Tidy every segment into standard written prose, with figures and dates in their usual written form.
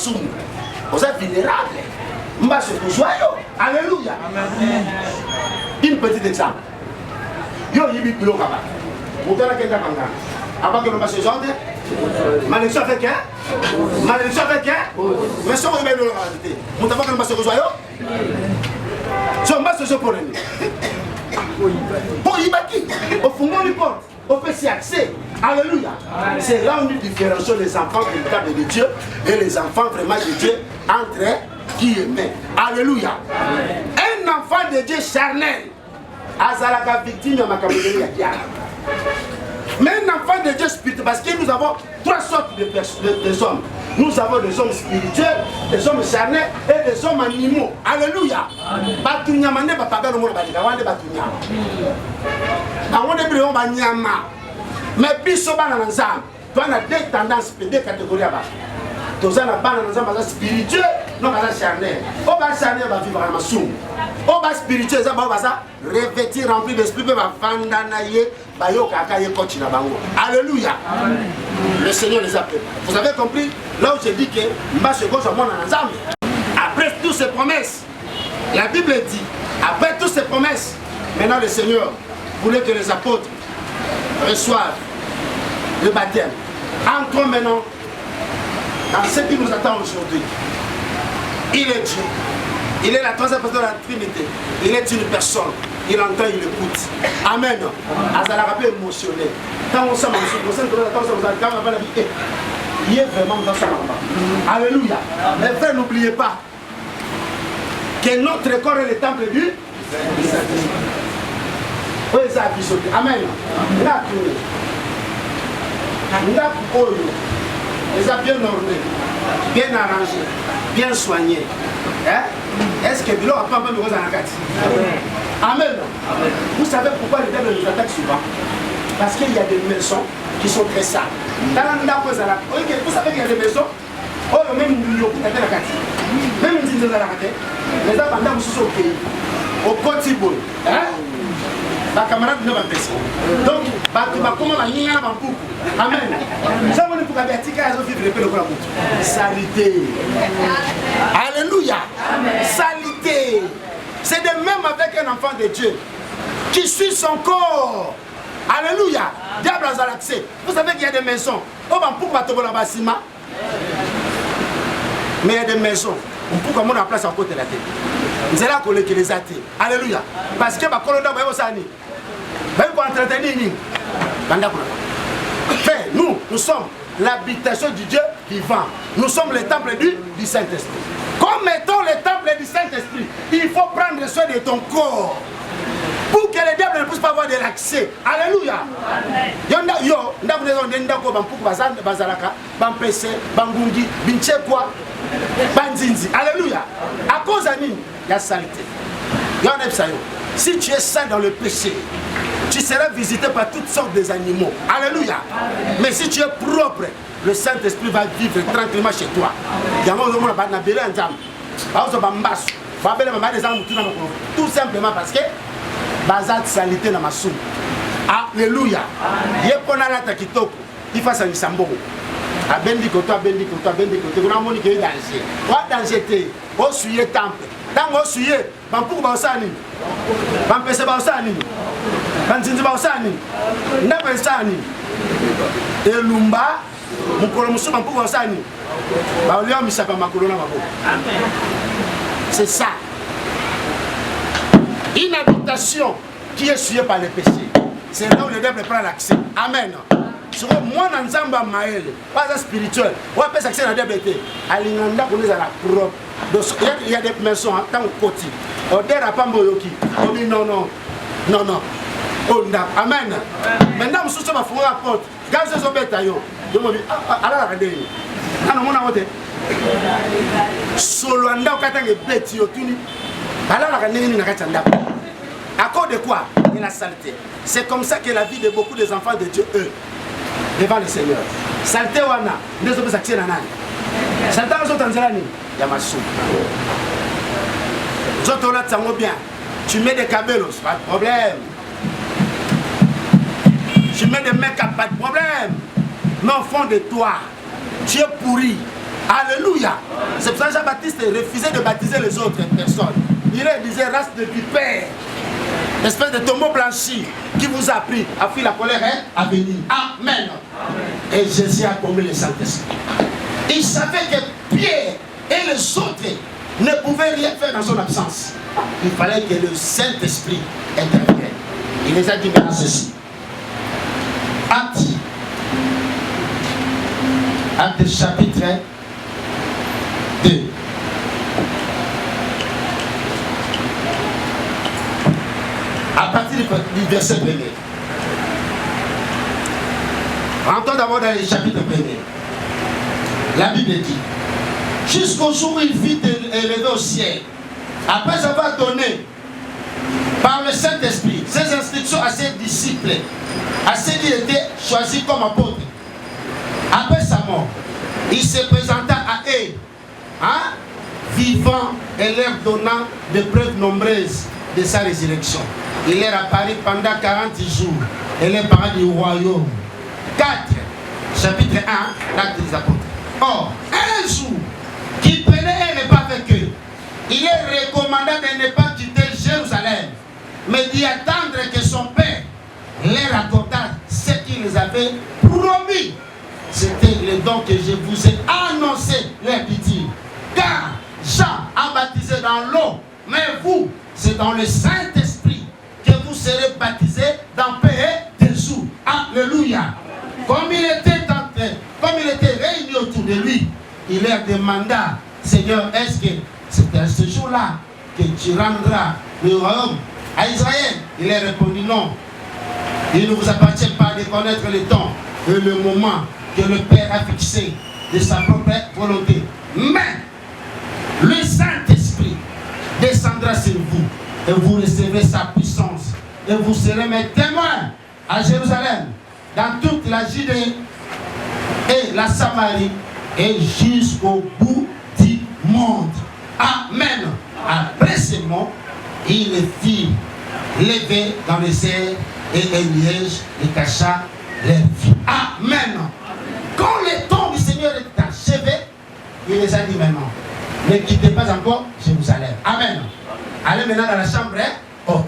masumu. Vous êtes vulnérable. Mba se joyeux. Alléluia. Une petite exemple. Yo yibi bilo kaba. Mutala kenda kanga. Avant que l'on se jonde. Malédiction avec hein? Malédiction avec hein? Mais si on remet le réalité. Mutala que l'on se joyeux. Si on va se joyeux pour lui. Pour Ibaki. Au fond du porte. On peut s'y accéder. Alléluia. C'est là où nous différencions les enfants véritables de Dieu et les enfants vraiment de Dieu entre qui aiment. Alléluia. Un enfant de Dieu charnel. Azalaka victime de ma caméra. Mais un enfant de Dieu spirituel, parce que nous avons trois sortes de hommes. Nous avons des hommes spirituels, des hommes charnels et des hommes animaux. Alléluia. Batunya mane papa le monde badika wande batunya. Awonde bi on banyama. Mais biso bana nzam. Tu as deux tendances, deux catégories là-bas. Tu as la bana nzam basa spirituel, non basa charnel. O ba charnel va vivre dans ma soum. O ba spirituel ça basa revêtir rempli d'esprit va vanda na ye ba yo kaka ye coach na bango. Alléluia. Le Seigneur les a préparés. Vous avez compris là où je dis que mba se gauche mon nzam. Après toutes ces promesses, la Bible dit après toutes ces promesses, maintenant le Seigneur voulait que les apôtres reçoivent le baptême. Entrons maintenant dans ce qui nous attend aujourd'hui. Il est Dieu. Il est la troisième personne de la Trinité. Il est une personne. Il entend, il écoute. Amen. Azala rappel émotionnel. Quand on s'en il est vraiment dans sa maman. Alléluia. Mais frère, n'oubliez pas que notre corps est le temple du Saint-Esprit. Amen. Les a bien ornés, bien arrangés, bien soignés. Hein? Est-ce que Bilo a pas mal de choses à la carte? Amen. Vous savez pourquoi le diable nous attaque souvent? Parce qu'il y a des maisons qui sont très sales. Vous savez qu'il y a des maisons, même si vous avez la carte, les abandons sont au pays, au Côte-Ivoire. Ma camarade ne va pas passer. Donc, comment va y avoir beaucoup? Amen. Nous avons une salité. Alléluia. Salité. C'est de même avec un enfant de Dieu qui suit son corps. Alléluia. Diable a l'accès. Vous savez qu'il y a des maisons. On va pouvoir tomber la bassima. Mais il y a des maisons. On peut comme on a place en côté de la tête. Nous allons collecter les athées. Alléluia. Parce que ma colonne va y aller. Nous sommes l'habitation du Dieu vivant. Nous sommes le temple du Saint-Esprit. Comme étant le temple du Saint-Esprit, il faut prendre soin de ton corps. Pour que le diable ne puisse pas avoir de l'accès. Alléluia. Alléluia. À cause de nous, il y a saleté. Si tu es sain dans le péché, tu seras visité par toutes sortes d'animaux. Alléluia. Mais si tu es propre, le Saint-Esprit va vivre tranquillement chez toi. Tout simplement parce que bazat salité na masou. Alléluia. Yepona la takitoko. Il faut ça nisambo. Abendi koto. Kuna moni ke danger. Wa danger te. O suye temple. Tango suye, bampuku ba osani. Bampese ba osani. Banzinzi ba osani. Ndaba osani. Elumba mukolo musu bampuku ba osani. Ba olio misaka makolo na mabo. Amen. C'est ça. Une habitation qui est souillée par le péché. C'est là où le diable prend l'accès. Amen. Sur moi, dans Zamba Maël, pas spirituel. On peut s'accéder à la diable. Alinganda pour les à la propre. Il y a des maisons en tant que côté. On dit à Pamboyoki. On dit non. Amen. Maintenant, nous sommes à la porte. Quand je suis à yo, je me dis, alors regardez. Non, mon amour. Solo anda katanga beti yotuni. Alors regardez ni nakatanda. À cause de quoi? De la saleté. C'est comme ça que la vie de beaucoup des enfants de Dieu, eux, devant le Seigneur. Saleté wana, nous sommes accès à nani. Saleté nous sommes en Yamasou. Zotola tango bien. Tu mets des cabelos, pas de problème. Tu mets des make-up, pas de problème. Mais au fond de toi, tu es pourri. Alléluia. C'est pour ça que Jean-Baptiste refusait de baptiser les autres personnes. Il leur disait race de vipères, espèce de tombeau blanchi qui vous a pris à fuir la colère à venir. Amen. Et Jésus a comblé le Saint-Esprit. Il savait que Pierre et les autres ne pouvaient rien faire dans son absence. Il fallait que le Saint-Esprit intervienne. Il les a dit maintenant ceci. Acte chapitre 2. À partir du verset 1er. Rentrons d'abord dans le chapitre 1er. La Bible dit, jusqu'au jour où il fut élevé au ciel, après avoir donné par le Saint-Esprit ses instructions à ses disciples, à ceux qui étaient choisis comme apôtres. Après sa mort, il se présenta à eux, vivant et leur donnant des preuves nombreuses de sa résurrection. Il leur apparut pendant 40 jours et les parents du royaume. 4, chapitre 1, l'acte des apôtres. Or, un jour, qu'il prenait un repas avec eux, il leur recommanda de ne pas quitter Jérusalem, mais d'y attendre que son père leur accordât ce qu'il les avait promis. C'était le don que je vous ai annoncé, leur dit-il. Car Jean a baptisé dans l'eau, mais vous, c'est dans le Saint-Esprit que vous serez baptisés dans peu de jours. Alléluia. Comme il était réuni autour de lui, il leur demanda, Seigneur, est-ce que c'est à ce jour-là que tu rendras le royaume à Israël? Il leur répondit non. Il ne vous appartient pas de connaître le temps et le moment que le Père a fixé de sa propre volonté. Mais le Saint-Esprit descendra sur vous et vous recevrez sa puissance et vous serez mes témoins à Jérusalem, dans toute la Judée et la Samarie et jusqu'au bout du monde. Amen. Après ces mots, il les fit lever dans les airs et un nuage les cacha leur vie. Amen. Quand le temps du Seigneur est achevé, il les a dit maintenant, ne quittez pas encore Jérusalem. Amen. Allez maintenant dans la chambre haute.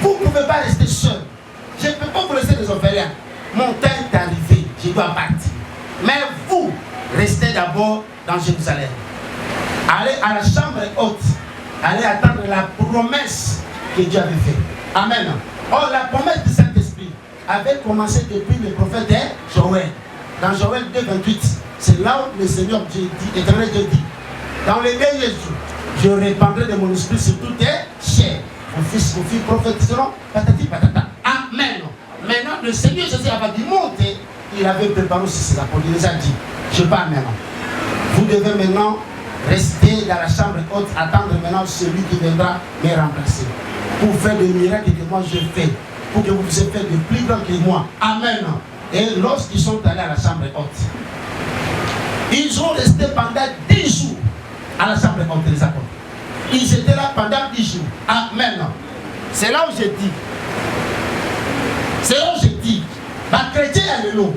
Vous ne pouvez pas rester seul. Je ne peux pas vous laisser des orphelins. Mon temps est arrivé, je dois partir. Mais vous, restez d'abord dans Jérusalem. Allez à la chambre haute. Allez attendre la promesse que Dieu avait faite. Amen. Or, la promesse du Saint-Esprit avait commencé depuis le prophète Joël. Dans Joël 2, 28, c'est là où le Seigneur Dieu dit, Éternel Dieu dit, dans les derniers jours, je répandrai de mon esprit sur toutes tes chairs. Vos fils, vos filles prophétiseront, patati patata. Amen. Maintenant, le Seigneur Jésus avait dit monter, il avait préparé aussi ses apôtres. Il les a dit, je pars maintenant. Vous devez maintenant rester dans la chambre haute, attendre maintenant celui qui viendra me remplacer. Pour faire des miracles que moi je fais, pour que vous puissiez faire de plus grands que moi. Amen. Et lorsqu'ils sont allés à la chambre haute, ils ont resté pendant 10 jours à la chambre haute, les apôtres. Ils étaient là pendant 10 jours. Amen. C'est là où j'ai dit. C'est là où j'ai dit. Ma chrétien est le lot.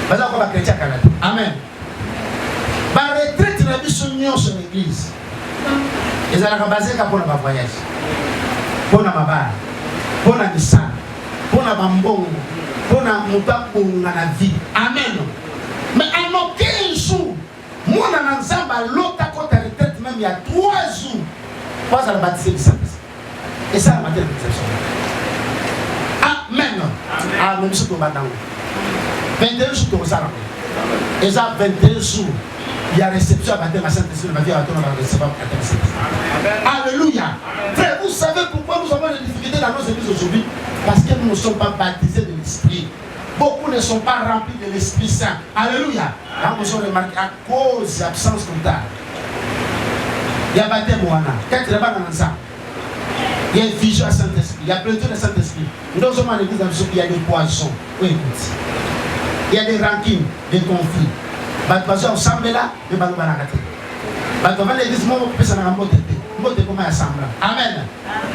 Pas encore ma chrétien Canada. Amen. Ma retraite n'a pas son sur l'église. Ils ont basé pour le voyage. Pour la baba. Pour la mission. Pour la bambon. Pour la mouta pour la vie. Amen. Mais à aucun jour, moi dans l'ensemble, l'autre à côté de la retraite, même il y a 3 jours, pas à la baptiser du Saint-Esprit. Et ça, la matière de l'exception. Amen. Amen. 21 jours de Rosario. Et ça, 21 jours, il y a réception à baptême à Saint-Esprit. Ma vie à retourner à recevoir à Saint-Esprit. Alléluia. Frère, vous savez pourquoi nous avons des difficultés dans nos églises aujourd'hui? Parce que nous ne sommes pas baptisés de l'Esprit. Beaucoup ne sont pas remplis de l'Esprit Saint. Alléluia. Là, nous avons remarqué à cause de l'absence totale. Il y a baptême Moana. Quand tu es là dans ça, il y a une vision à Saint-Esprit. Il y a pléthore de Saint-Esprit. Nous sommes en église dans le il y a des poissons. Oui, écoute. Il y a des rancines, des conflits. Parce qu'on semble là, mais on va l'arrêter. Parce qu'on va l'église, moi, on peut s'en rendre compte. Moi, je comment assemble. Amen.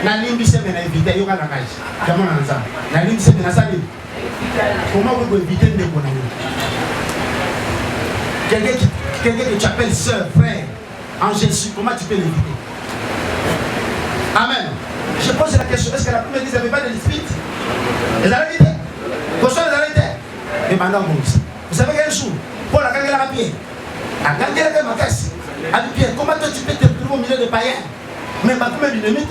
La ligne, c'est bien invité. Il y a un langage. Comment on a ça? La ligne, c'est bien ça. Comment vous pouvez éviter de déconner? quelqu'un que tu appelles sœur, frère, en Jésus, comment tu peux l'éviter? Amen. Je pose la question, est-ce que la première église n'avait pas de l'esprit? Les arrêtés? Pourquoi les arrêtés? Et maintenant, vous savez quel jour? Paul a gagné la pied. A gagné la caisse. A dit Pierre, comment toi tu peux te retrouver au milieu des païens? Mais ma première dynamite,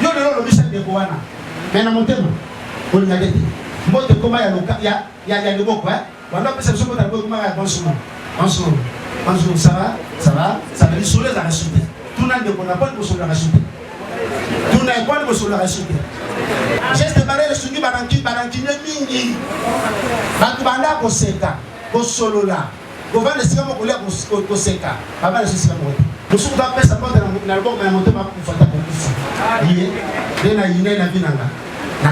il y a le Michel de Boana. Mais dans mon thème, on l'a dit. Moi, de comment il y a le beau quoi? On a pensé que comment il y a bonjour. Bonjour, ça va? Ça va dire sur les arrachés. Tout le monde n'a pas de sur la rachée. Tout le monde n'a pas de sur la rachée. J'ai démarré le suivi Baranki Mingi. Bakubanda Koseka, Kosolola. Comment les Sika Mokolia Koseka? Avant les Sika Mokolia. Nous sommes dans la porte de l'album, mais on ne peut pas faire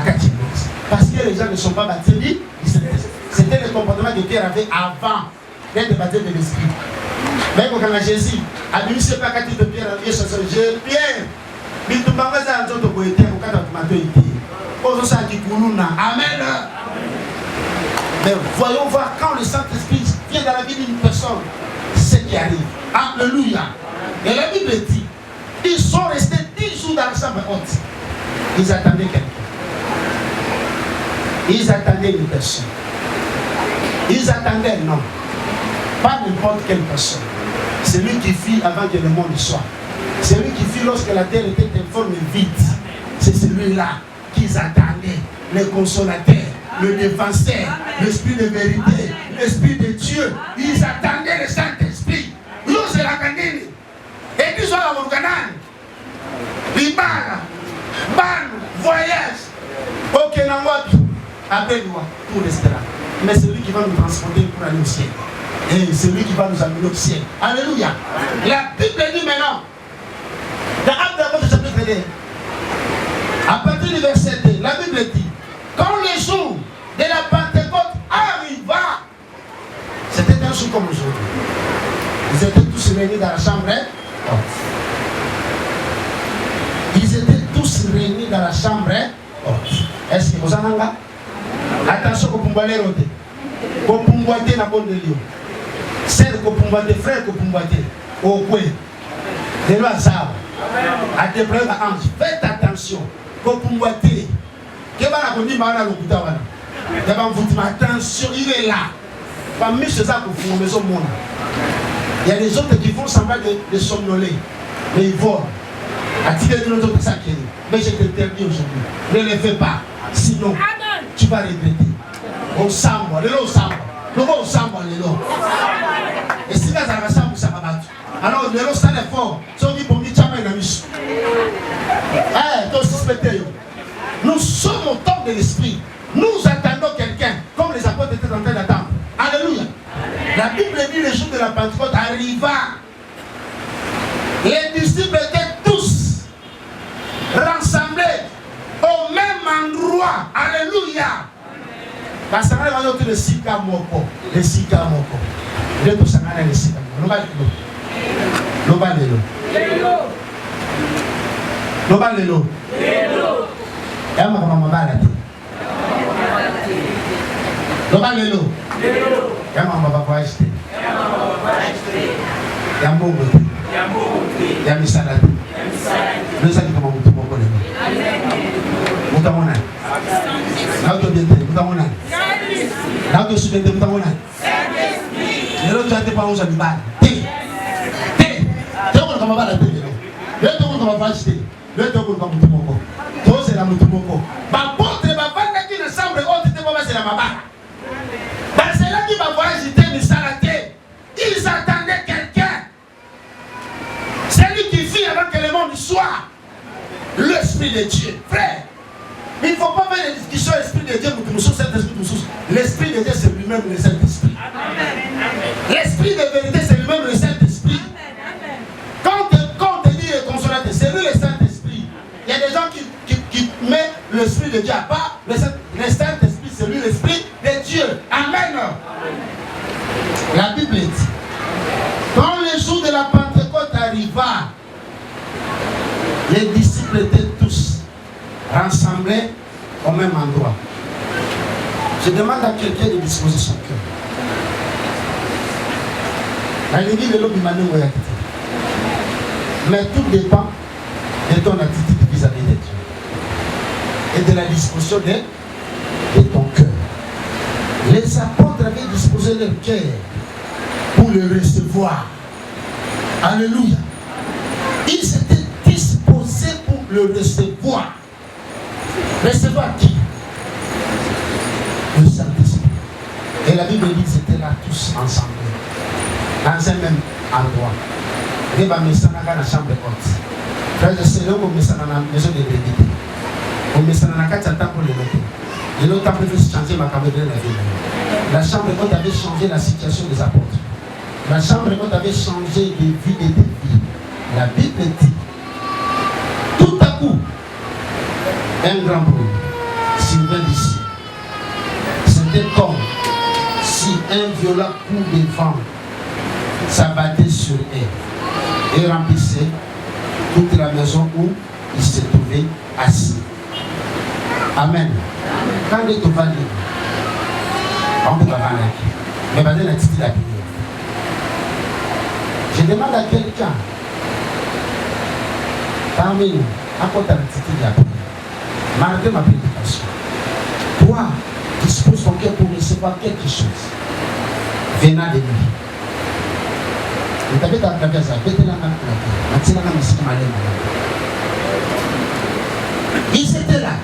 ça. Parce que les gens ne sont pas baptisés. C'était le comportement que Pierre avait avant d'être baptisé de l'esprit. Mais quand Jésus a dit, c'est pas quand de Pierre, Pierre, mais tu m'as fait un autre côté, au cas où tu m'as dit. Amen. Mais voyons voir quand le Saint-Esprit vient dans la vie d'une personne, ce qui arrive. Alléluia. Et la Bible dit, ils sont restés 10 jours dans la chambre haute. Ils attendaient quelqu'un. Ils attendaient une personne. Ils attendaient un homme. Pas n'importe quelle personne. C'est lui qui fit avant que le monde soit. C'est lui qui fit lorsque la terre était informe et vide. C'est celui-là qu'ils attendaient. Le consolateur, le défenseur, l'esprit de vérité, l'esprit de Dieu. Ils attendaient le Saint-Esprit. Nous, c'est la canine. Et puis, ils sont à Morganan. Libana, Ban, voyage. Ok, Nangobi. Appelle-moi pour rester là. Mais c'est lui qui va nous transporter pour aller au ciel. Et c'est lui qui va nous amener au ciel. Alléluia. La Bible dit maintenant, dans Actes de l'Apôtre chapitre 1, à partir du verset 2, la Bible dit, quand le jour de la Pentecôte arriva, c'était un jour comme aujourd'hui. Ils étaient tous réunis dans la chambre haute. Ils étaient tous réunis dans la chambre haute. Est-ce que vous en avez? Attention, vous pouvez aller roter. Vous pouvez aller dans le bon de Lyon. Celle que vous pouvez aller, frère que vous pouvez aller. Au coin. De l'oiseau. À tes preuves anges. Faites attention. Vous pouvez aller. Que va la conduire à l'hôpital? Attention, il est là. Parmi ceux ça pour vous, maison monde. Il y a des autres qui font semblant de somnoler. Mais ils volent. Attirer de l'autre ça qui est. Mais je t'interdis aujourd'hui. Ne le fais pas. Sinon, tu vas regretter. Au samba, le lot samba. Le lot samba, le lot. Et si là, ça va samba, ça va battre. Alors, le lot, ça est fort. Si on dit pour lui, tu as un ami. Eh, toi, suspecté. Nous sommes au temps de l'esprit. Nous attendons quelqu'un, comme les apôtres étaient en train d'attendre. Alléluia. La Bible dit le jour de la Pentecôte arriva. Les disciples étaient tous rassemblés au même endroit. Alléluia. Parce que nous avons le Sika Moko. Le Sika Moko. Le Sika Moko. Lobalelo. Yama mama balati. Lobalelo. Yama mama kwaiste. Yambongo. Yamisalati. Nusaki kama mtu moko leo. Mutamona. Nauto biente, mutamona. Nauto subente, mutamona. Lelo tuate pa usa bibali. Teko kama balati lelo. Lelo kama kwaiste. Lelo kama mtu moko. Tose la mtu moko. Ba potre ba vanda ki na chambre haute te ba c'est la mabara. Ba c'est là qui va voyager te misalate. Ils attendaient quelqu'un. C'est lui qui fit avant que le monde soit l'Esprit de Dieu. Frère, il ne faut pas faire des discussions l'Esprit de Dieu pour que nous soyons Saint-Esprit. L'Esprit de Dieu, c'est lui-même le Saint-Esprit. L'Esprit de vérité, c'est lui-même le Saint-Esprit. Quand on te dit le consolateur, c'est lui le Saint-Esprit. Il y a des gens qui mettent l'Esprit de Dieu à part. Le Saint-Esprit, c'est lui l'Esprit de Dieu. Amen. La Bible dit, quand le jour de la Pentecôte arriva, les disciples étaient tous rassemblés au même endroit. Je demande à quelqu'un de disposer son cœur. Mais tout dépend de ton attitude vis-à-vis de Dieu et de la disposition de ton cœur. Les apôtres avaient disposé leur cœur pour le recevoir. Alléluia. Ils étaient disposés pour le recevoir. Recevoir qui? Le Saint-Esprit. Et la Bible dit qu'ils étaient là tous ensemble, dans un même endroit. Et bah, mais ça n'a pas la chambre haute. Frère, je sais, on met ça dans la maison de l'Église. On met ça dans la carte pour le mettre. Et l'autre après, il faut changer ma caméra de la vie. La chambre haute avait changé la situation des apôtres. La chambre haute avait changé de vie et de vie. La Bible dit, tout à coup, un grand bruit survint d'ici. C'était comme si un violent coup de vent s'abattait sur elle et remplissait toute la maison où il se trouvait assis. Amen. Quand il est au vallée, on peut pas parler. Mais pas de la petite la prière. Je demande à quelqu'un, parmi nous, à quoi t'as la petite la prière? Malgré ma prédication, toi, dispose ton cœur pour recevoir quelque chose venant de lui. Vous avez dans la place, ils étaient là.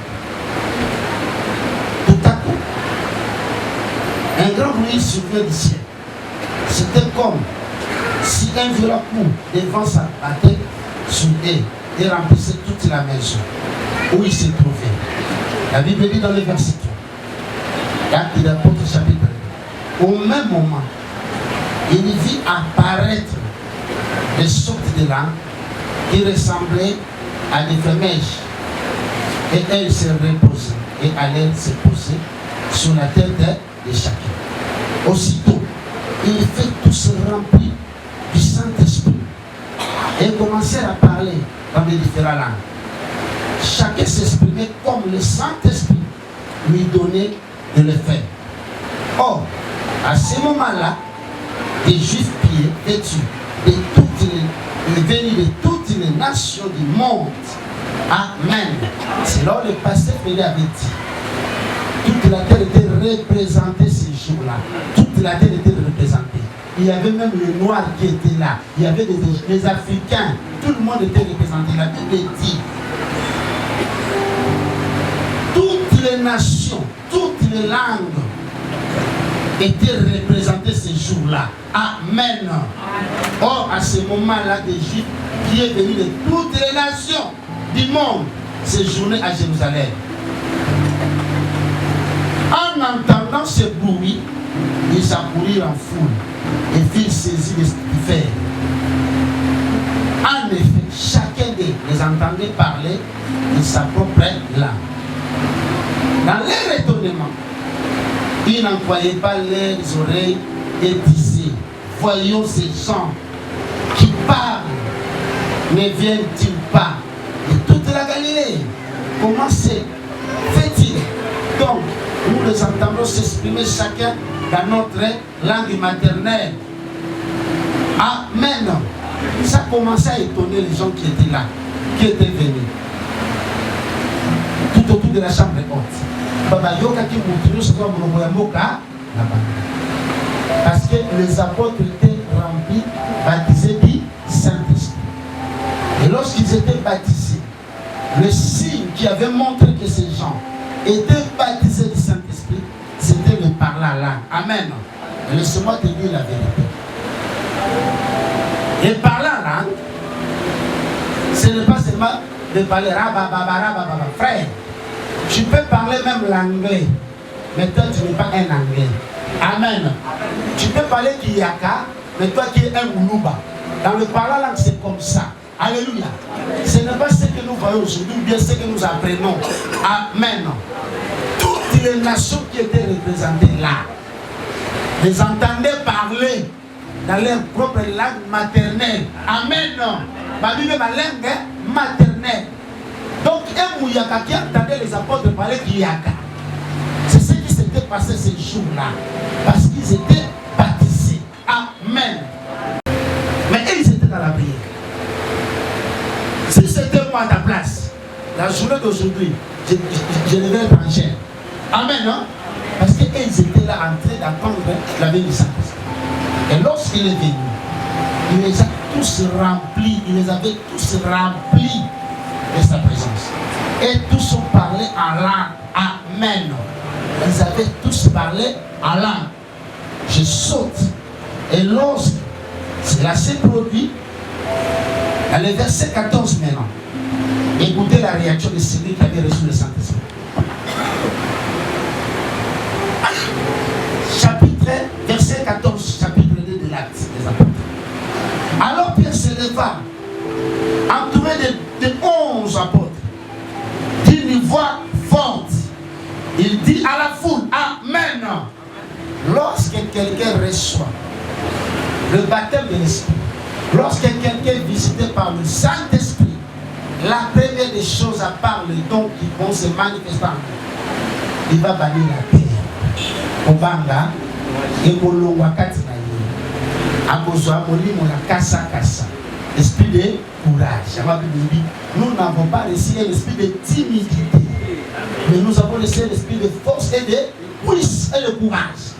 Tout à coup, un grand bruit survint du ciel. C'était comme si un violent coup de vent s'abattait sur eux et remplissait toute la maison où il se trouvait. La Bible dit dans le verset 3, Actes des Apôtres chapitre 1, au même moment, il vit apparaître des sortes de langues qui ressemblaient à des flamèches. Et elles se reposaient et allaient se poser sur la tête de chacun. Aussitôt, il fait tous remplis du Saint-Esprit et commencèrent à parler dans les différentes langues. Chacun s'exprimait comme le Saint-Esprit lui donnait de le faire. Or, à ce moment-là, des Juifs pieds vêtus venus de toutes les nations du monde. Amen. C'est là où le pasteur Félix avait dit. Toute la terre était représentée ces jours-là. Toute la terre était représentée. Il y avait même les Noirs qui étaient là. Il y avait les Africains. Tout le monde était représenté. La Bible dit. Toutes les nations, toutes les langues étaient représentées ces jours-là. Amen. Or, à ce moment-là, des Juifs qui est venu de toutes les nations du monde séjourner à Jérusalem. En entendant ce bruit, ils accourirent en foule et firent saisir les stupéfaits. En effet, chacun d'eux les entendait parler de sa propre langue. Dans leur étonnement, ils n'en croyaient pas leurs oreilles et disaient, voyons ces gens qui parlent, ne viennent-ils pas de toute la Galilée? Comment c'est fait-il? Donc, nous les entendons s'exprimer chacun dans notre langue maternelle. Amen. Ça commençait à étonner les gens qui étaient là, qui étaient venus. Tout autour de la chambre haute. Parce que les apôtres étaient remplis, baptisés du Saint-Esprit. Et lorsqu'ils étaient baptisés, le signe qui avait montré que ces gens étaient baptisés du Saint-Esprit, c'était le parler à langue. Amen. Laisse-moi te dire la vérité. Et parler en langue, ce n'est pas seulement de parler frère. Tu peux parler même l'anglais, mais toi tu n'es pas un anglais. Amen. Tu peux parler Kiyaka, mais toi qui es un Moulouba. Dans le parler en langue, c'est comme ça. Alléluia. Ce n'est pas ce que nous voyons aujourd'hui, ou bien ce que nous apprenons. Amen. Toutes les nations qui étaient représentées là, les entendaient parler dans leur propre langue maternelle. Amen. Ma Bible, ma langue maternelle. Donc, un Mouyaka qui entendait les apôtres parler Kiyaka. C'est ce qui s'était passé ces jours-là. Parce qu'ils étaient baptisés. Amen. la journée d'aujourd'hui, je devais être en chair. Amen, hein? Parce qu'ils étaient là en train d'attendre la venue du Saint-Esprit. Et lorsqu'il est venu, il les a tous remplis, il les avait tous remplis de sa présence. Et tous ont parlé en langue. Amen. Ils avaient tous parlé en langue. Je saute. Et lorsque cela s'est produit, dans le verset 14 maintenant, écoutez la réaction de celui qui avait reçu le Saint-Esprit. Verset 14, chapitre 2 de l'Acte des Apôtres. Alors Pierre se leva, entouré de 11 apôtres, d'une voix forte. Il dit à la foule, Amen. Lorsque quelqu'un reçoit le baptême de l'Esprit, lorsque quelqu'un est visité par le Saint-Esprit, la première des choses, à part les dons qui vont se manifester, il va bannir la terre. Obanga, et esprit de courage. Nous n'avons pas reçu l'esprit de timidité, mais nous avons reçu l'esprit de force et de puissance et de courage.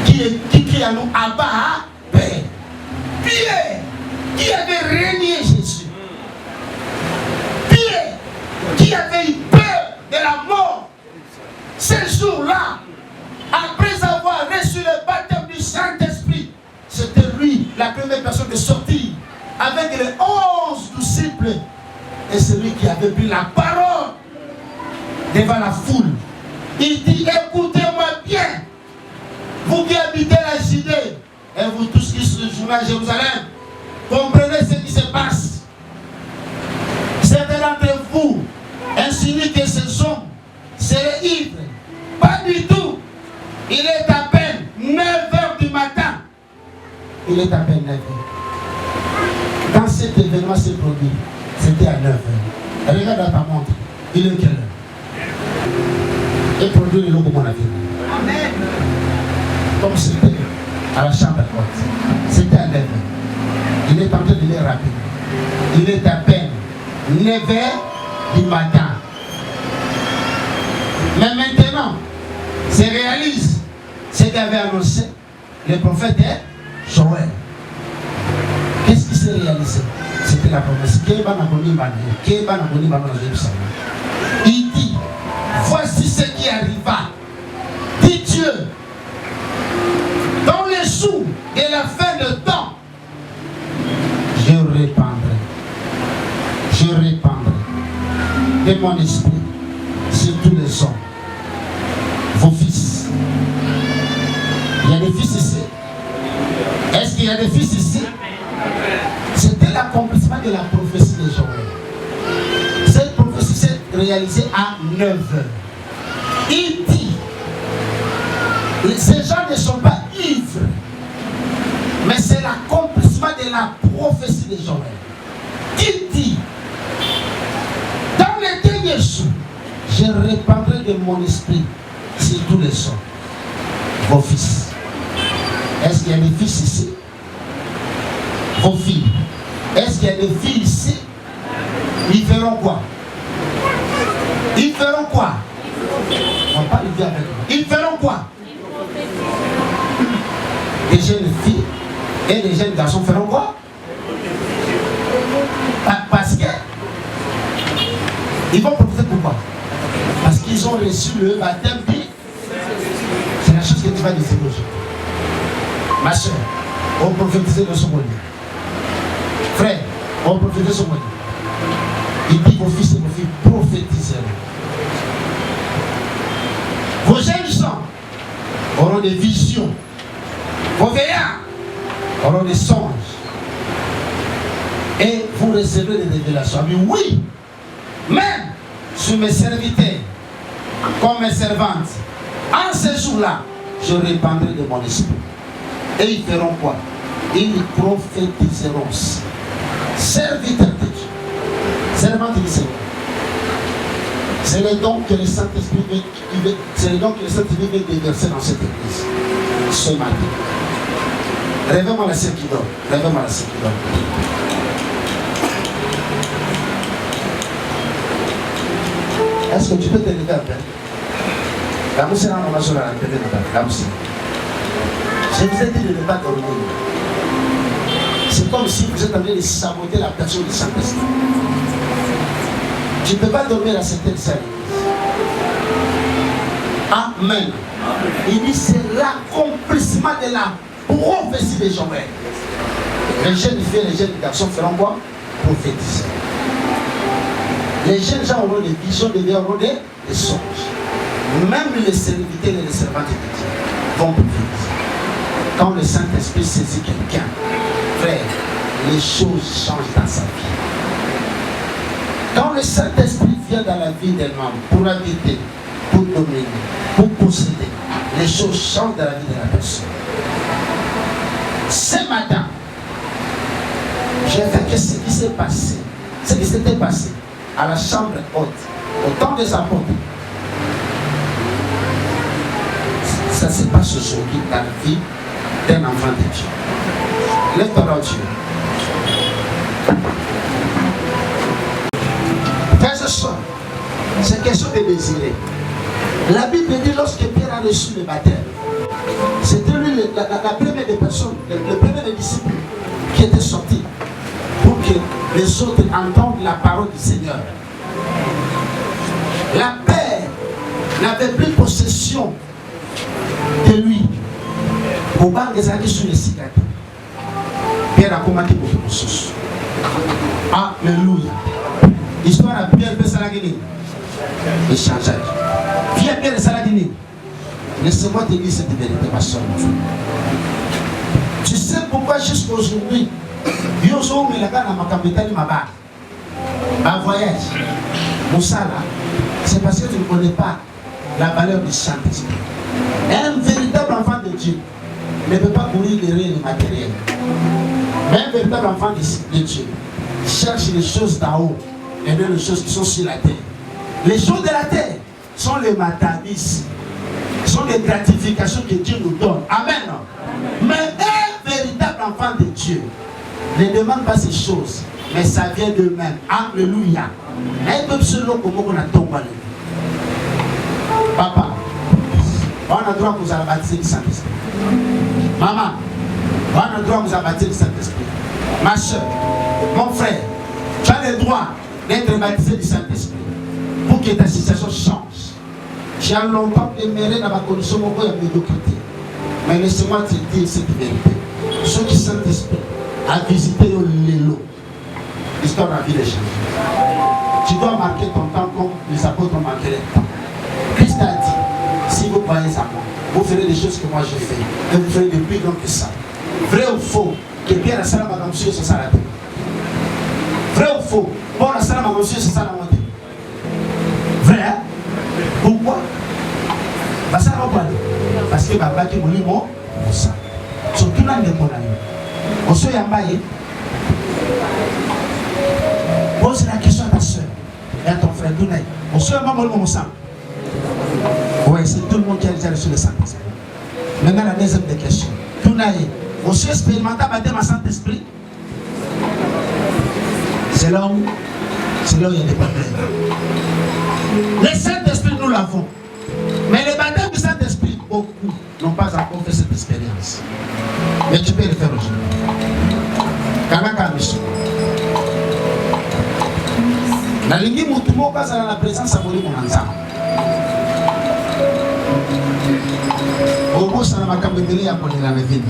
Qui crie à nous, Abba, Père. Pierre, qui avait régné Jésus. Pierre, qui avait eu peur de la mort. Ce jour-là, après avoir reçu le baptême du Saint-Esprit, c'était lui, la première personne de sortir, avec les 11 disciples, et celui qui avait pris la parole devant la foule. Il dit, écoutez-moi bien, vous qui habitez la Judée, et vous tous qui sont à Jérusalem, comprenez ce qui se passe. Certains d'entre vous insinuent que ce hommes seraient ivres. Pas du tout. Il est à peine 9h du matin. Il est à peine 9h. Quand cet événement s'est produit, c'était à 9h. Regarde à ta montre. Il est quelle heure? Et produit le lot comme on a vu. Amen. Comme c'était à la chambre haute. C'était à 9h. Il est en train de les rappeler. Il est à peine 9h du matin. Mais maintenant, se réalise ce qu'avait annoncé le prophète Joël. Qu'est-ce qui s'est réalisé? C'était la promesse. Il dit, voici ce qui arriva. Dit Dieu, dans les jours de la fin de temps, je répandrai de mon esprit sur tous les hommes. Vos fils. Il y a des fils ici. Est-ce qu'il y a des fils ici? C'était l'accomplissement de la prophétie de Joël. Cette prophétie s'est réalisée à 9h. Il dit, ces gens ne sont pas ivres, mais c'est l'accomplissement de la prophétie de Joël. Il dit, dans les derniers jours, je répandrai de mon esprit sur tous les hommes, vos fils. Est-ce qu'il y a des fils ici? Vos filles. Est-ce qu'il y a des filles ici? Ils feront quoi? Ils feront quoi? On va pas le dire avec moi. Ils feront quoi? Les jeunes filles et les jeunes garçons feront quoi? Parce que ils vont prophétiser pourquoi? Parce qu'ils ont reçu le baptême. C'est la chose que tu vas dire aujourd'hui. Ma soeur, on prophétise de son moyen. Frère, on prophétise de son moyen. Il dit vos fils et vos filles prophétiseront. Vos jeunes gens auront des visions. Vos veillards auront des songes. Et vous recevrez des révélations. Mais oui, même sur mes serviteurs, comme mes servantes, en ce jour-là, je répandrai de mon esprit. Et ils feront quoi? Ils prophétiseront. Serviteurs de Dieu. Servantes du Seigneur. C'est le don que le Saint-Esprit veut, c'est le don que le Saint-Esprit veut déverser dans cette église. Ce matin. Réveille-moi la sœur qui dort. Réveille-moi la sœur qui dort. Est-ce que tu peux te lever un peu? La mousse est là, sur la télé, la mousse. Je vous ai dit de ne pas dormir. C'est comme si vous êtes en train de saboter la personne du Saint-Esprit. Tu ne peux pas dormir à cette église. Amen. Il dit c'est l'accomplissement de la prophétie de Joël. Les jeunes filles et les jeunes garçons feront quoi? Prophétiser. Les jeunes gens auront des visions, des auront des songes. Même les serviteurs et les servantes de Dieu vont prophétiser. Quand le Saint-Esprit saisit quelqu'un, frère, les choses changent dans sa vie. Quand le Saint-Esprit vient dans la vie d'un homme pour habiter, pour dominer, pour posséder, les choses changent dans la vie de la personne. Ce matin, j'ai vu que ce qui s'est passé, ce qui s'était passé à la chambre haute, au temps des apôtres, ça se passe aujourd'hui dans la vie d'un enfant de Dieu. Lève-toi là, Dieu. Frères et sœurs, c'est question de désirer. La Bible dit lorsque Pierre a reçu le baptême, c'était lui la première des personnes, le premier des disciples qui était sorti pour que les autres entendent la parole du Seigneur. La paix n'avait plus possession de lui. Au banc des années sur les cigarettes, Pierre a commandé beaucoup de choses. Alléluia. Histoire à Pierre de Salagini. Échangeage. Pierre de Salagini. Laissez-moi te dire cette vérité, ma soeur, mon frère. Tu sais pourquoi jusqu'à aujourd'hui, Yozo me l'a gagné à ma capitale, ma barre. Un voyage, Moussala, c'est parce que tu ne connais pas la valeur du Saint-Esprit. Un véritable enfant de Dieu ne peut pas courir derrière le matériel. Mais un véritable enfant de Dieu cherche les choses d'en haut et non les choses qui sont sur la terre. Les choses de la terre sont les matamis, sont les gratifications que Dieu nous donne. Amen. Mais un véritable enfant de Dieu ne demande pas ces choses, mais ça vient d'eux-mêmes. Alléluia. Papa, on a droit de vous baptiser du Saint-Esprit. Maman, on a droit de vous baptiser du Saint-Esprit. Ma soeur, mon frère, tu as le droit d'être baptisé du Saint-Esprit pour que ta situation change. Tu as longtemps demeuré dans ma condition de médiocrité. Mais laisse-moi te dire cette vérité. Ceux qui Saint-Esprit a visité l'élo, l'histoire de la vie des gens. Tu dois marquer ton temps comme les apôtres ont marqué le temps. Christ a dit, si vous croyez à moi, vous ferez des choses que moi j'ai fait. Et vous ferez de plus grand que ça. Vrai ou faux, que Pierre a salé ma monsieur sur sa raté. Vrai ou faux, Paul a salé ma monsieur sur sa raté. Vrai, hein? Pourquoi? Parce que Baba qui m'a dit, moi, ça. Surtout dans les mots. On se yambaye. Pose la question à ta soeur et à ton frère Dounaï. On se yambaye mon sang. Oui, c'est tout le monde qui a déjà reçu le Saint-Esprit. Maintenant, la deuxième des questions. Dounaï, on se expérimente à baptême en Saint-Esprit. C'est là où il y a des problèmes. Le Saint-Esprit, nous l'avons. Mais le baptême du Saint-Esprit, beaucoup n'ont pas encore fait cette expérience. Mais tu peux le faire aujourd'hui. Kanaka Michou. La ligne Moutumo passe à la présence à Moli Monanza. Au bout, ça n'a pas qu'à à Moli la vie.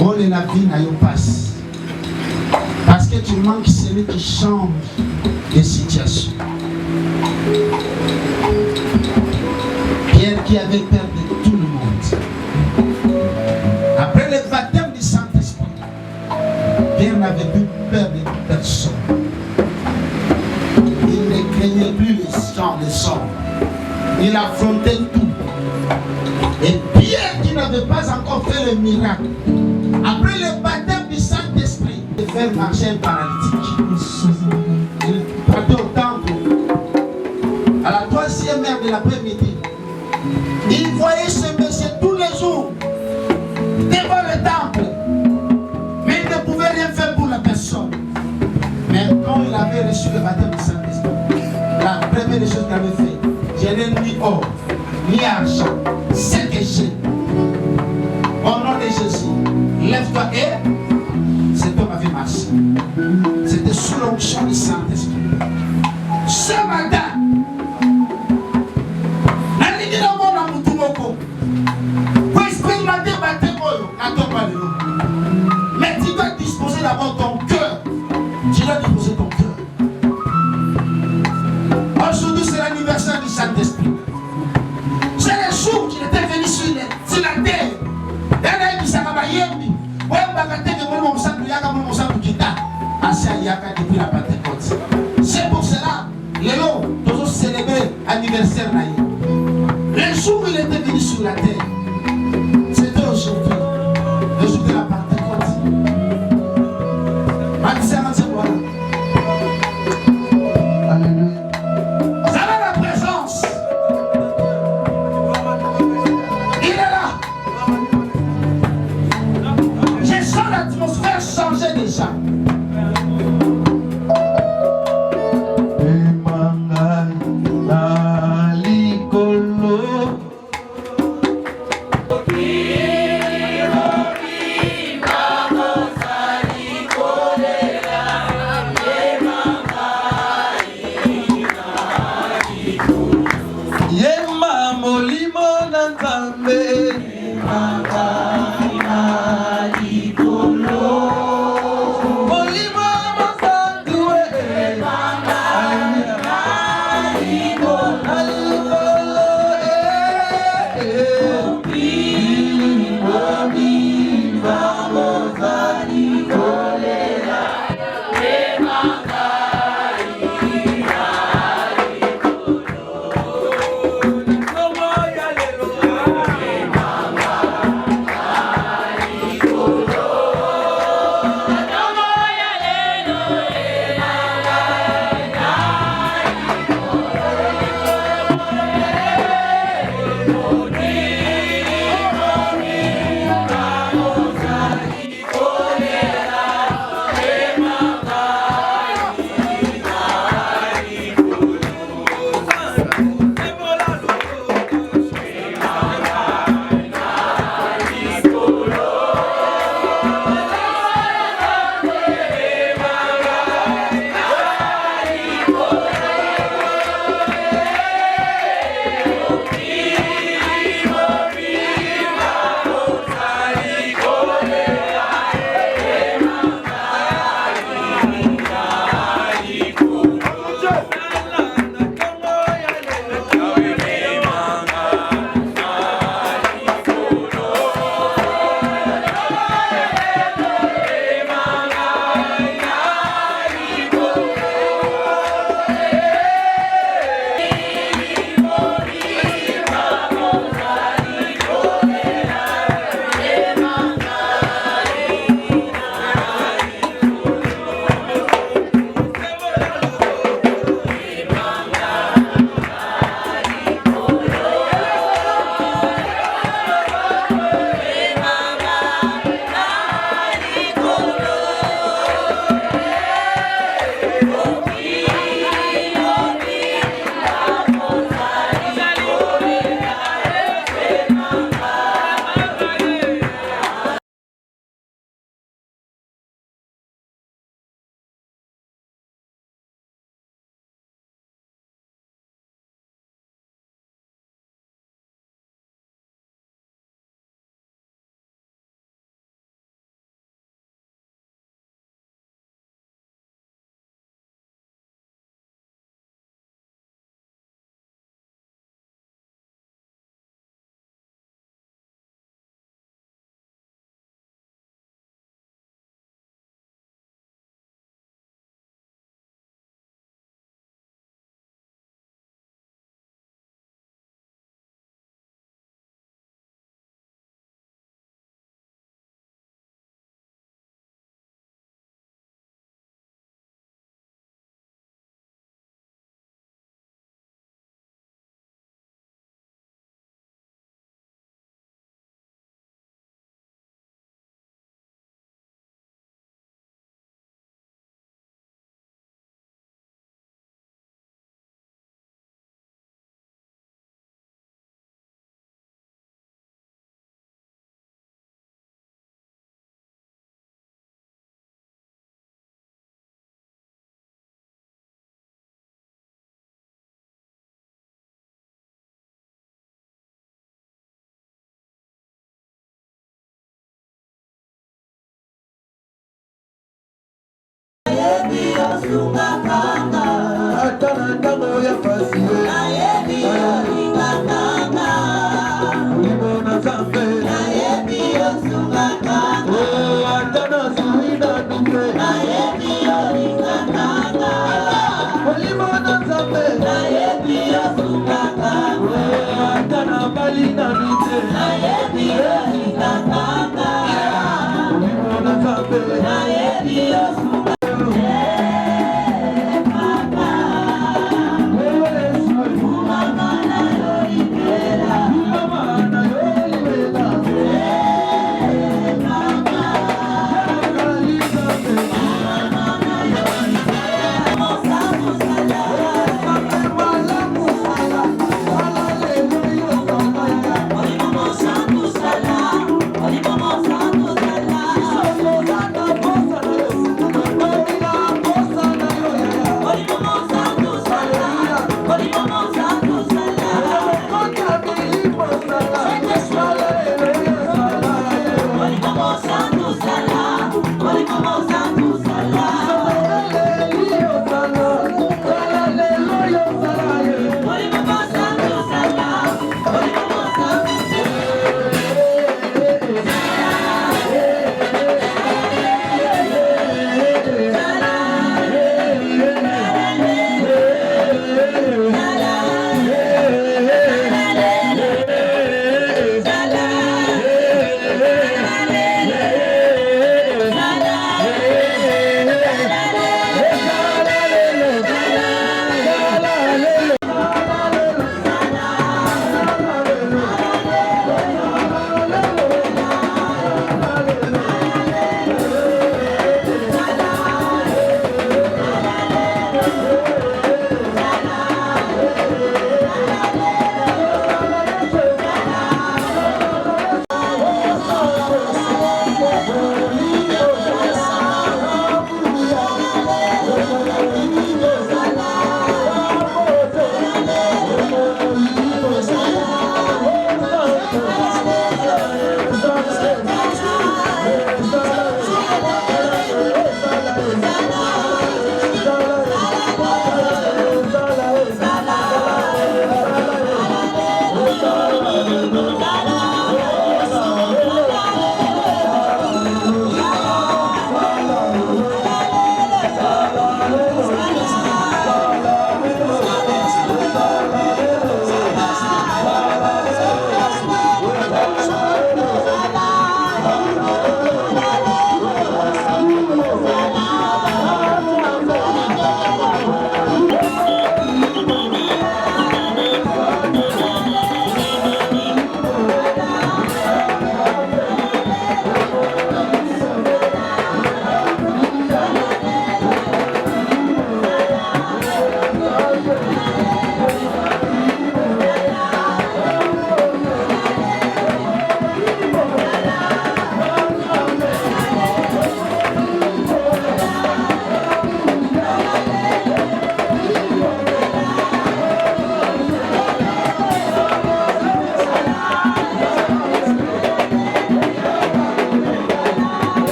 Oh, la vie n'a pas passe. Parce que tu manques celui qui change les situations. Pierre qui avait peur de tout le monde. Après le baptême du Saint-Esprit, Pierre n'avait plus peur de personne. Il ne craignait plus les sorts. Il affrontait tout. Et Pierre qui n'avait pas encore fait le miracle, après le baptême du Saint-Esprit, il fait marcher un paralytique. Il partait au temple. À la troisième heure de l'après-midi, il voyait ce monsieur tous les jours devant le temple. Mais il ne pouvait rien faire pour la personne. Mais quand il avait reçu le baptême du Saint-Esprit, les choses qu'il avait fait. Je n'ai ni or, ni argent. Ce que j'ai. Au nom de Jésus, lève-toi et cet homme avait marché. C'était sous l'onction du Saint-Esprit. Ce matin, mais tu dois disposer d'abord ton cœur. Tu dois disposer ton cœur. Aujourd'hui, c'est l'anniversaire du Saint-Esprit. C'est le jour qu'il était venu sur la terre. Depuis la Pentecôte. C'est pour cela, Léo, nous allons célébrer l'anniversaire. Le jour où il était venu sur la terre, c'était aujourd'hui. Le jour de la Pentecôte. Alléluia. Vous avez la présence. Il est là. Je sens l'atmosphère changer déjà.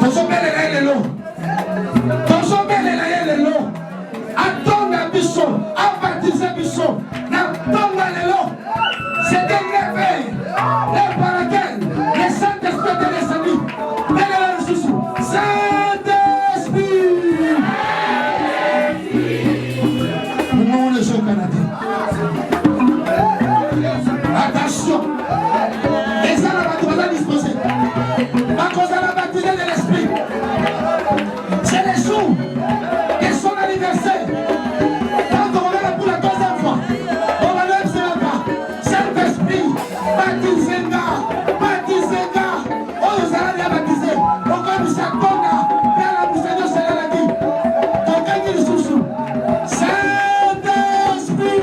Tozo lelo. Tozomele na ye lelo. Atonga biso, abatize biso. Na tonga lelo. C'est un réveil. Et par lequel le Saint-Esprit est descendu. Saint-Esprit. Nous les gens canadiens. Attention. Les gens là-bas disposés. À cause de la baptême de l'Esprit. C'est le jour de son anniversaire. Quand on revient pour la deuxième fois, on va le faire là-bas. Saint-Esprit, baptisez-nga, baptisez-nga. On nous a déjà baptisé. On va nous attendre. Père la bouche de Dieu, c'est la vie. Donc, quand il est sous Saint-Esprit.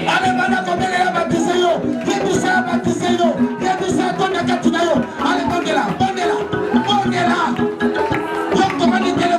Allez, maintenant, comme elle est baptisée, qui nous a baptisé, qui nous a donné la carte. Allez, prenez-la, prenez-la, prenez-la. Donc, comment dit-elle là?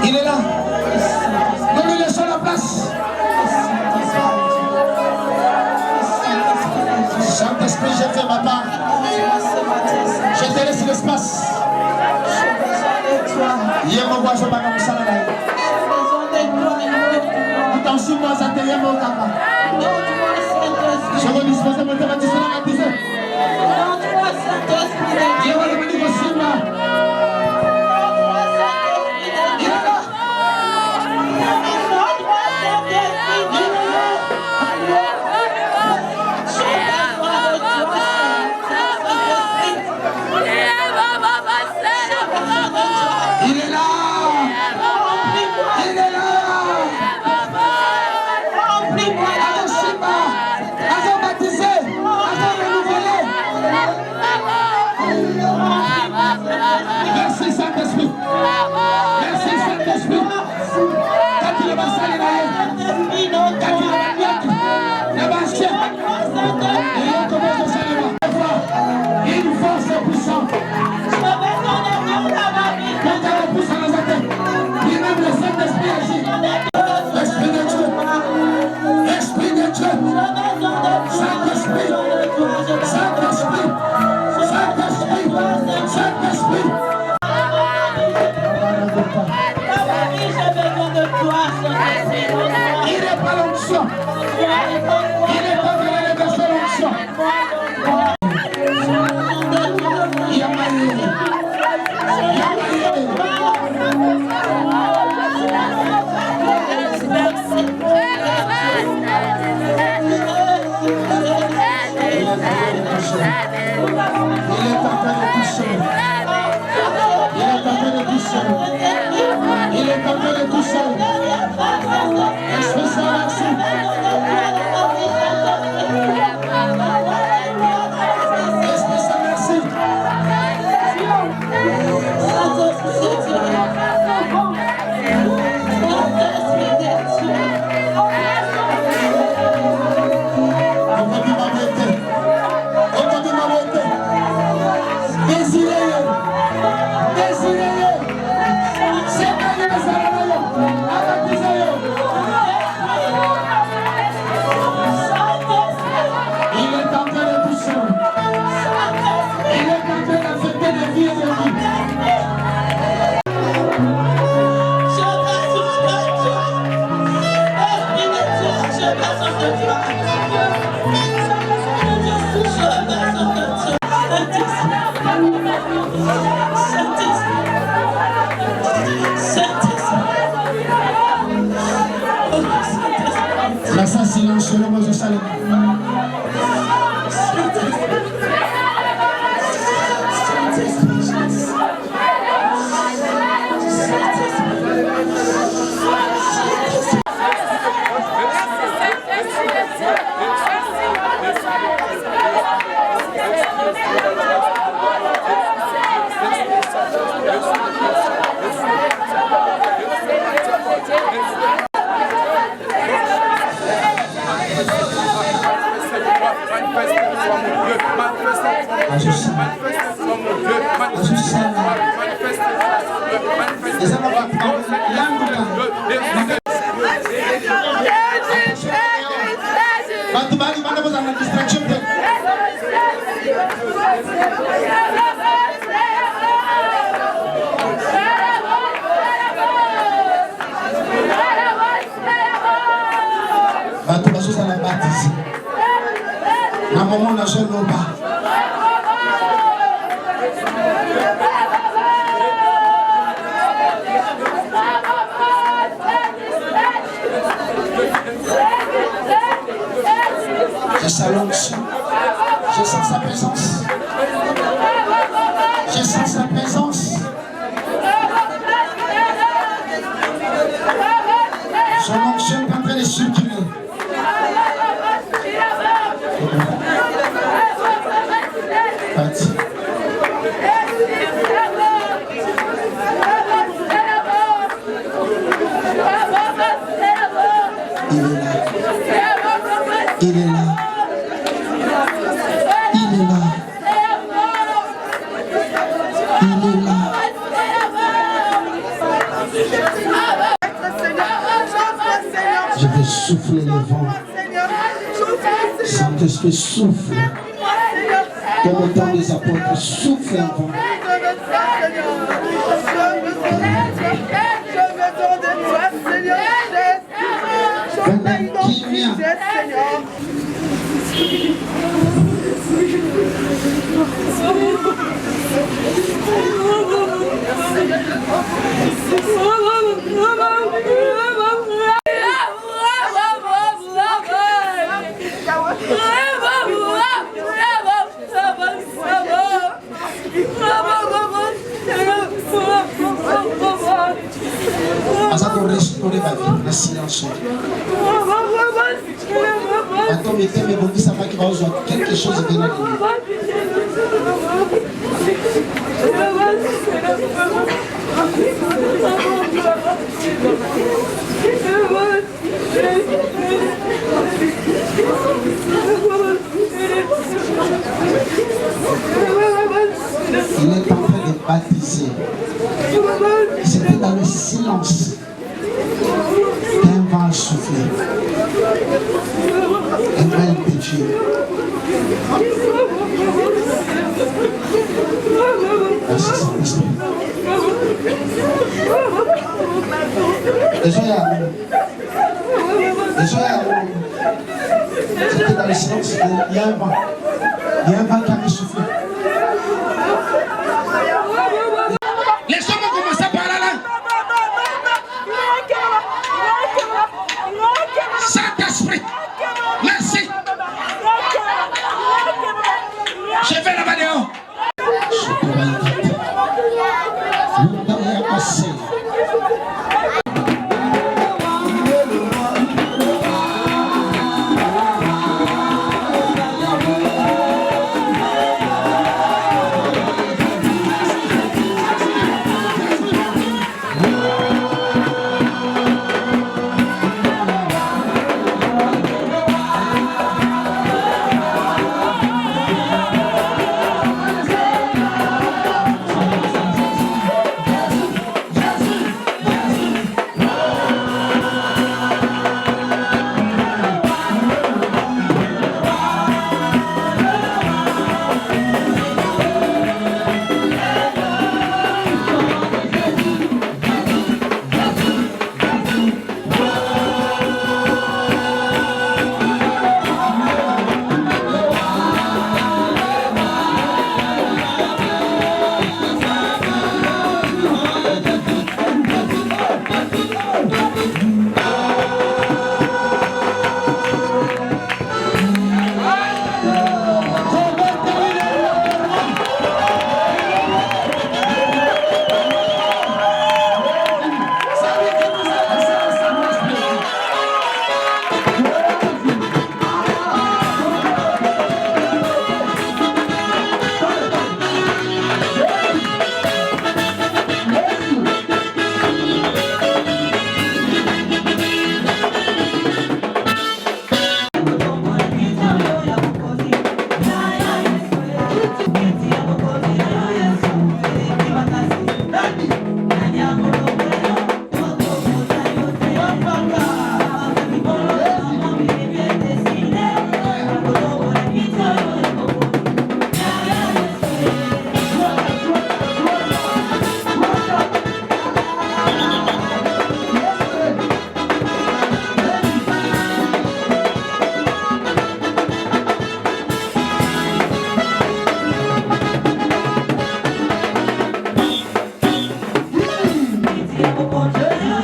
Il est là. Nous lui laissons la place. Saint-Esprit, je fais ma part. Je te laisse l'espace. Hier, mon voisin m'a comme ça. Nous t'en sommes dans un terrain, mon papa. Je vais disposer mon terrain, tu seras baptisé. Dieu va le bénir aussi, moi. Il est là. Il est là. Il est là. Avant baptisé, avant renouvelé. Merci Saint-Esprit. Merci Saint-Esprit. Quand il va salir là, quand il va bien, il va acheter. Et on commence à salir là. Une force puissante. Quand elle pousse dans sa tête, il même le Saint-Esprit agit. L'Esprit de Dieu. L'Esprit de Dieu. Saint-Esprit. Saint-Esprit. Saint-Esprit. Saint-Esprit. Il n'est pas l'onction. Il n'est pas venu de l'onction. Il y a il est en train de tout seul. Esprit Saint, merci. Esprit Saint, merci. Silence, le mot de salut. Je sens je sens sa présence. Je sens sa présence. Son onction est en train de circuler. Parti. Il est là. Il est là. Il est là. Il est là. soufflez le vent. Saint-Esprit souffle. Comme au temps des apôtres, souffle un vent. Pour restaurer ma vie, le silence. Attends, mais t'es bon, ça va qu'il va avoir quelque chose de bien. Il est en train de baptiser. C'était dans le silence qu'un vent soufflé. Un vent de Dieu. Merci Saint-Esprit. C'était dans le silence. Il y a un vent. Il y a un vent qui a soufflé. Les hommes ont commencé par là. Saint-Esprit, merci. Je vais là-bas dehors.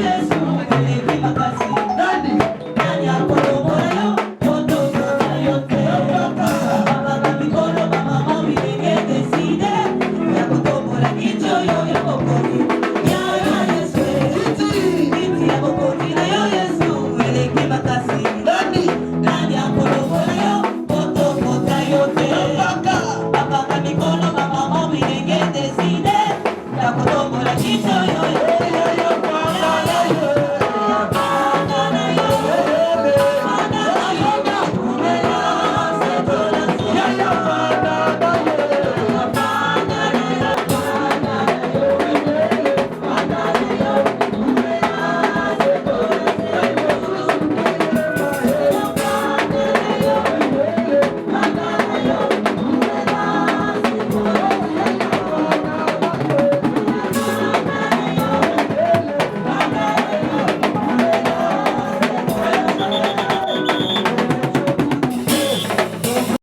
Yes.